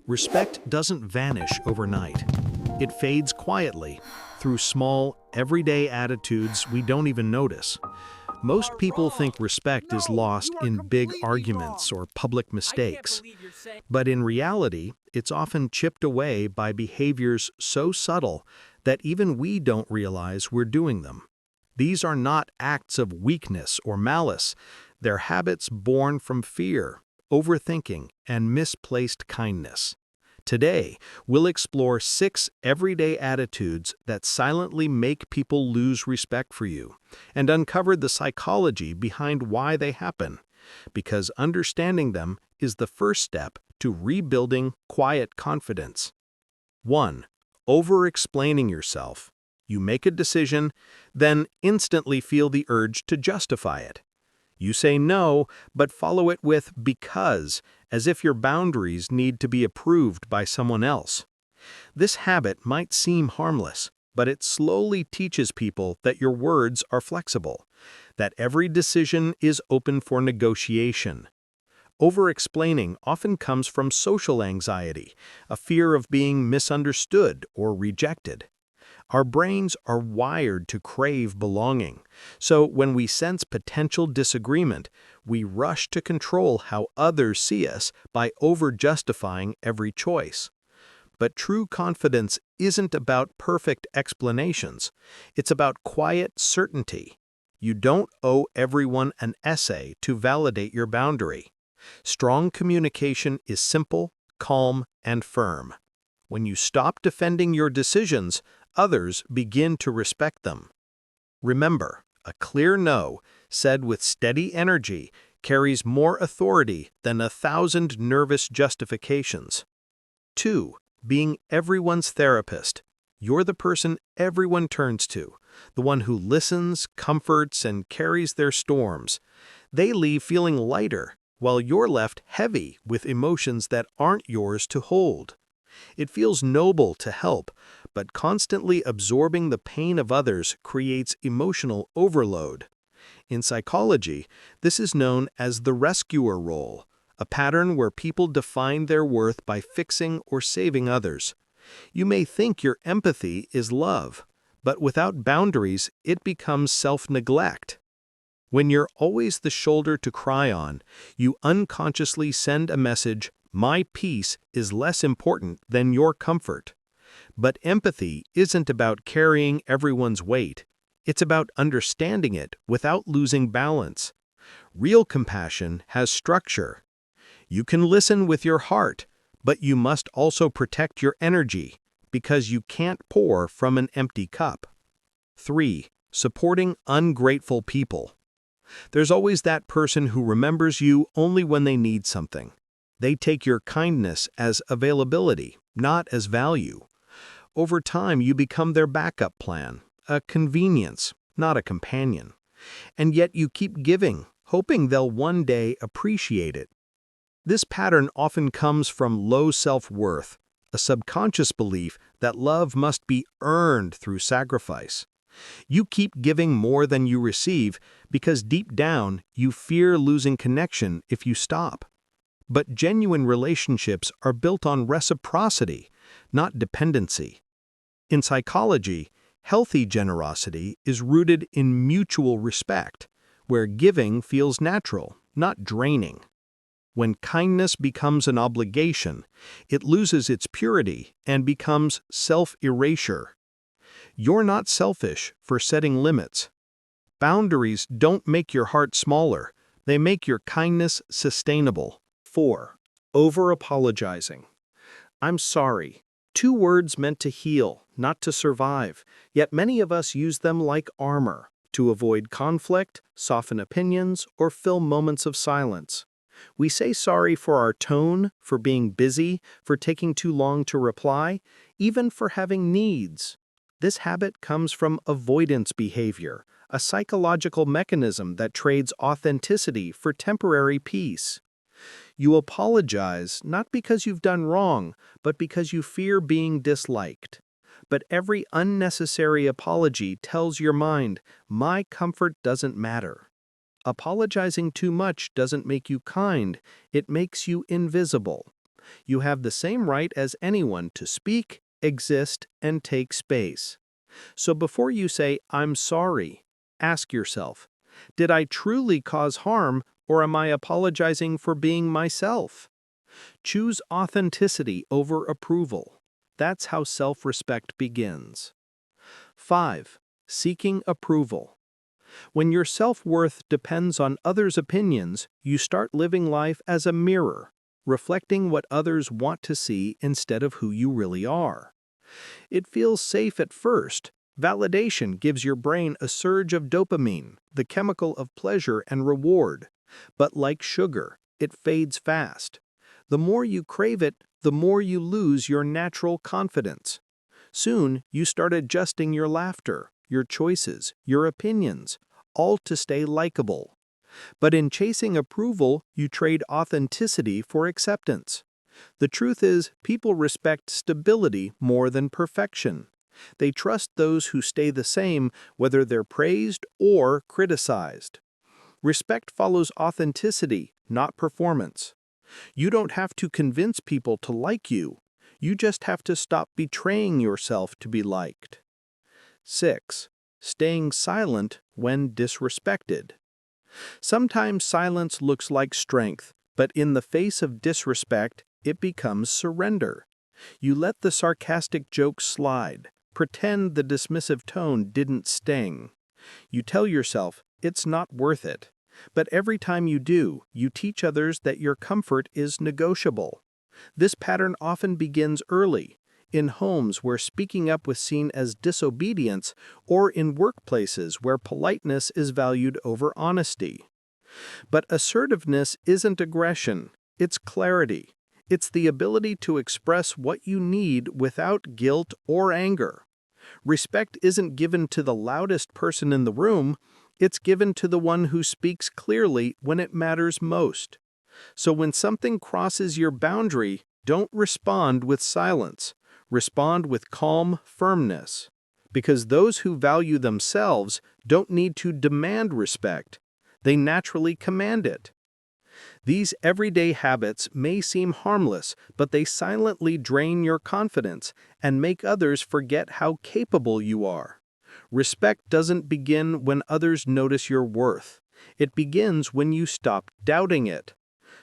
Respect doesn't vanish overnight. It fades quietly through small, everyday attitudes we don't even notice. Most people think respect is lost in big arguments or public mistakes. But in reality, it's often chipped away by behaviors so subtle that even we don't realize we're doing them. These are not acts of weakness or malice. They're habits born from fear, overthinking, and misplaced kindness. Today, we'll explore 6 everyday attitudes that silently make people lose respect for you and uncover the psychology behind why they happen, because understanding them is the first step to rebuilding quiet confidence. 1. Overexplaining yourself. You make a decision, then instantly feel the urge to justify it. You say no, but follow it with because, as if your boundaries need to be approved by someone else. This habit might seem harmless, but it slowly teaches people that your words are flexible, that every decision is open for negotiation. Over-explaining often comes from social anxiety, a fear of being misunderstood or rejected. Our brains are wired to crave belonging, so when we sense potential disagreement, we rush to control how others see us by over-justifying every choice. But true confidence isn't about perfect explanations. It's about quiet certainty. You don't owe everyone an essay to validate your boundary. Strong communication is simple, calm, and firm. When you stop defending your decisions, others begin to respect them. Remember, a clear no, said with steady energy, carries more authority than 1,000 nervous justifications. 2. Being everyone's therapist. You're the person everyone turns to, the one who listens, comforts, and carries their storms. They leave feeling lighter, while you're left heavy with emotions that aren't yours to hold. It feels noble to help, but constantly absorbing the pain of others creates emotional overload. In psychology, this is known as the rescuer role, a pattern where people define their worth by fixing or saving others. You may think your empathy is love, but without boundaries, it becomes self-neglect. When you're always the shoulder to cry on, you unconsciously send a message, "My peace is less important than your comfort." But empathy isn't about carrying everyone's weight. It's about understanding it without losing balance. Real compassion has structure. You can listen with your heart, but you must also protect your energy, because you can't pour from an empty cup. 3. Supporting ungrateful people. There's always that person who remembers you only when they need something. They take your kindness as availability, not as value. Over time, you become their backup plan, a convenience, not a companion. And yet you keep giving, hoping they'll one day appreciate it. This pattern often comes from low self-worth, a subconscious belief that love must be earned through sacrifice. You keep giving more than you receive because deep down you fear losing connection if you stop. But genuine relationships are built on reciprocity, not dependency. In psychology, healthy generosity is rooted in mutual respect, where giving feels natural, not draining. When kindness becomes an obligation, it loses its purity and becomes self-erasure. You're not selfish for setting limits. Boundaries don't make your heart smaller, they make your kindness sustainable. 4. Overapologizing. I'm sorry. 2 words meant to heal, not to survive, yet many of us use them like armor, to avoid conflict, soften opinions, or fill moments of silence. We say sorry for our tone, for being busy, for taking too long to reply, even for having needs. This habit comes from avoidance behavior, a psychological mechanism that trades authenticity for temporary peace. You apologize not because you've done wrong, but because you fear being disliked. But every unnecessary apology tells your mind, "My comfort doesn't matter." Apologizing too much doesn't make you kind, it makes you invisible. You have the same right as anyone to speak, exist, and take space. So before you say, "I'm sorry," ask yourself, did I truly cause harm, or am I apologizing for being myself? Choose authenticity over approval. That's how self-respect begins. 5. Seeking approval. When your self-worth depends on others' opinions, you start living life as a mirror, reflecting what others want to see instead of who you really are. It feels safe at first. Validation gives your brain a surge of dopamine, the chemical of pleasure and reward. But like sugar, it fades fast. The more you crave it, the more you lose your natural confidence. Soon, you start adjusting your laughter, your choices, your opinions, all to stay likable. But in chasing approval, you trade authenticity for acceptance. The truth is, people respect stability more than perfection. They trust those who stay the same, whether they're praised or criticized. Respect follows authenticity, not performance. You don't have to convince people to like you. You just have to stop betraying yourself to be liked. 6. Staying silent when disrespected. Sometimes silence looks like strength, but in the face of disrespect, it becomes surrender. You let the sarcastic joke slide, pretend the dismissive tone didn't sting. You tell yourself, it's not worth it. But every time you do, you teach others that your comfort is negotiable. This pattern often begins early, in homes where speaking up was seen as disobedience, or in workplaces where politeness is valued over honesty. But assertiveness isn't aggression, it's clarity. It's the ability to express what you need without guilt or anger. Respect isn't given to the loudest person in the room, it's given to the one who speaks clearly when it matters most. So when something crosses your boundary, don't respond with silence. Respond with calm firmness. Because those who value themselves don't need to demand respect. They naturally command it. These everyday habits may seem harmless, but they silently drain your confidence and make others forget how capable you are. Respect doesn't begin when others notice your worth. It begins when you stop doubting it.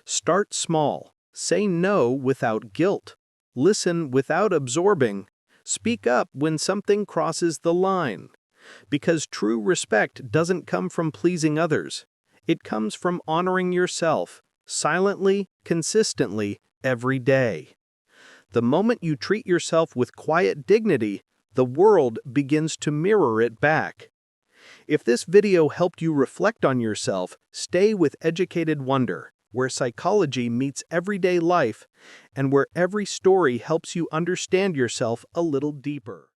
Start small. Say no without guilt. Listen without absorbing. Speak up when something crosses the line. Because true respect doesn't come from pleasing others. It comes from honoring yourself, silently, consistently, every day. The moment you treat yourself with quiet dignity, the world begins to mirror it back. If this video helped you reflect on yourself, stay with Educated Wonder, where psychology meets everyday life and where every story helps you understand yourself a little deeper.